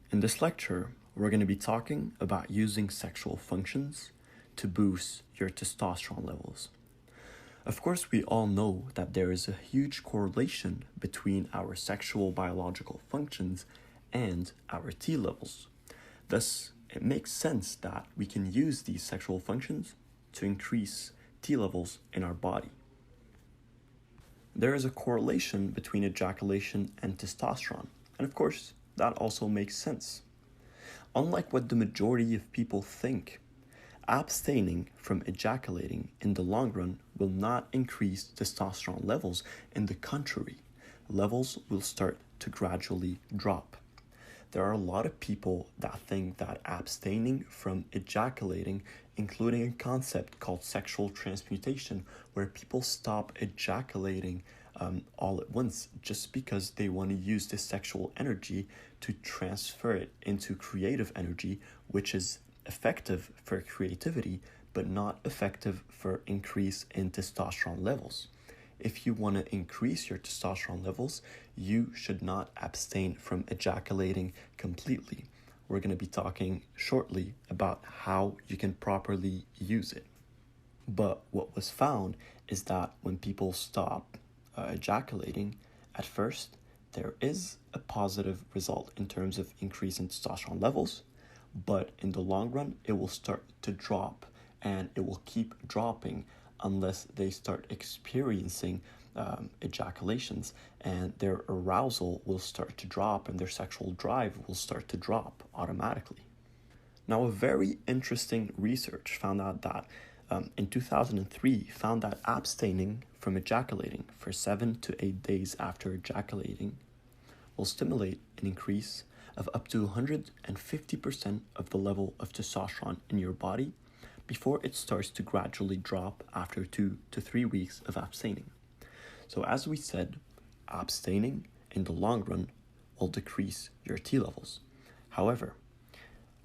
In this lecture, we're going to be talking about using sexual functions to boost your testosterone levels. Of course, we all know that there is a huge correlation between our sexual biological functions and our T levels. Thus, it makes sense that we can use these sexual functions to increase T levels in our body. There is a correlation between ejaculation and testosterone, and of course, that also makes sense. Unlike what the majority of people think, abstaining from ejaculating in the long run will not increase testosterone levels. In the contrary, levels will start to gradually drop. There are a lot of people that think that abstaining from ejaculating, including a concept called sexual transmutation, where people stop ejaculating all at once just because they want to use this sexual energy to transfer it into creative energy, which is effective for creativity, but not effective for increase in testosterone levels. If you want to increase your testosterone levels, you should not abstain from ejaculating completely. We're going to be talking shortly about how you can properly use it. But what was found is that when people stop ejaculating, at first, there is a positive result in terms of increase in testosterone levels, but in the long run, it will start to drop, and it will keep dropping unless they start experiencing ejaculations, and their arousal will start to drop and their sexual drive will start to drop automatically. Now, a very interesting research found out that in 2003 found that abstaining from ejaculating for 7 to 8 days after ejaculating will stimulate an increase of up to 150% of the level of testosterone in your body before it starts to gradually drop after 2 to 3 weeks of abstaining. So as we said, abstaining in the long run will decrease your T levels. However,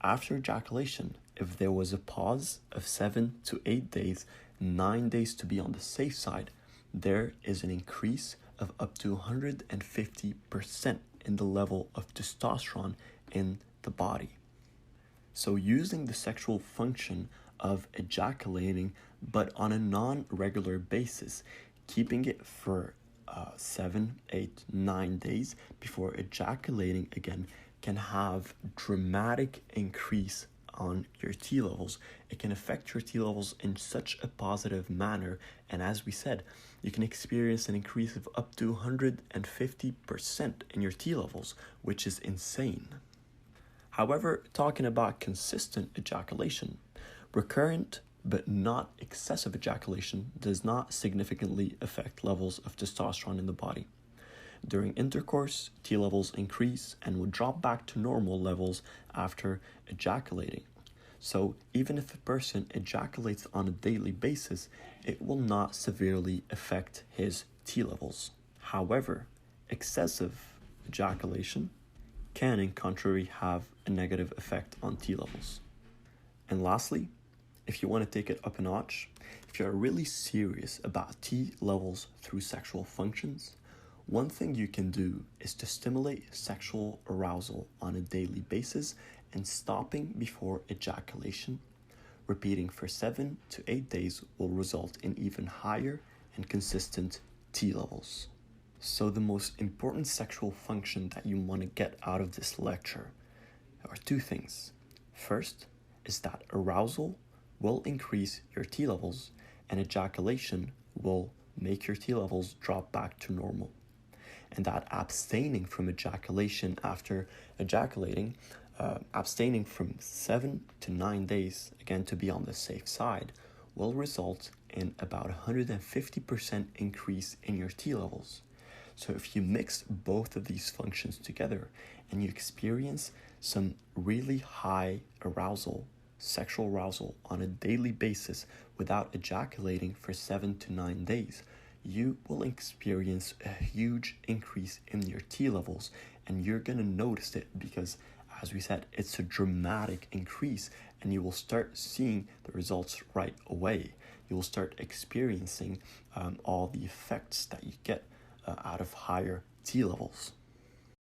after ejaculation, if there was a pause of 7 to 8 days, 9 days to be on the safe side, there is an increase of up to 150% in the level of testosterone in the body. So using the sexual function of ejaculating, but on a non-regular basis, keeping it for 7, 8, 9 days before ejaculating again can have dramatic increase on your T levels. It can affect your T levels in such a positive manner, and as we said, you can experience an increase of up to 150% in your T levels, which is insane. However, talking about consistent ejaculation, recurrent but not excessive ejaculation does not significantly affect levels of testosterone in the body. During intercourse, T levels increase and will drop back to normal levels after ejaculating. So even if a person ejaculates on a daily basis, it will not severely affect his T levels. However, excessive ejaculation can, in contrary, have a negative effect on T levels. And lastly, if you want to take it up a notch, if you're really serious about T levels through sexual functions, one thing you can do is to stimulate sexual arousal on a daily basis and stopping before ejaculation. Repeating for 7 to 8 days will result in even higher and consistent T levels. So the most important sexual function that you want to get out of this lecture are two things. First is that arousal will increase your T levels, and ejaculation will make your T levels drop back to normal. And that abstaining from ejaculation after ejaculating, abstaining from 7 to 9 days, again to be on the safe side, will result in about 150% increase in your T levels. So if you mix both of these functions together and you experience some really high arousal, sexual arousal on a daily basis without ejaculating for 7 to 9 days, you will experience a huge increase in your T levels, and you're going to notice it because, as we said, it's a dramatic increase, and you will start seeing the results right away. You will start experiencing all the effects that you get out of higher T levels.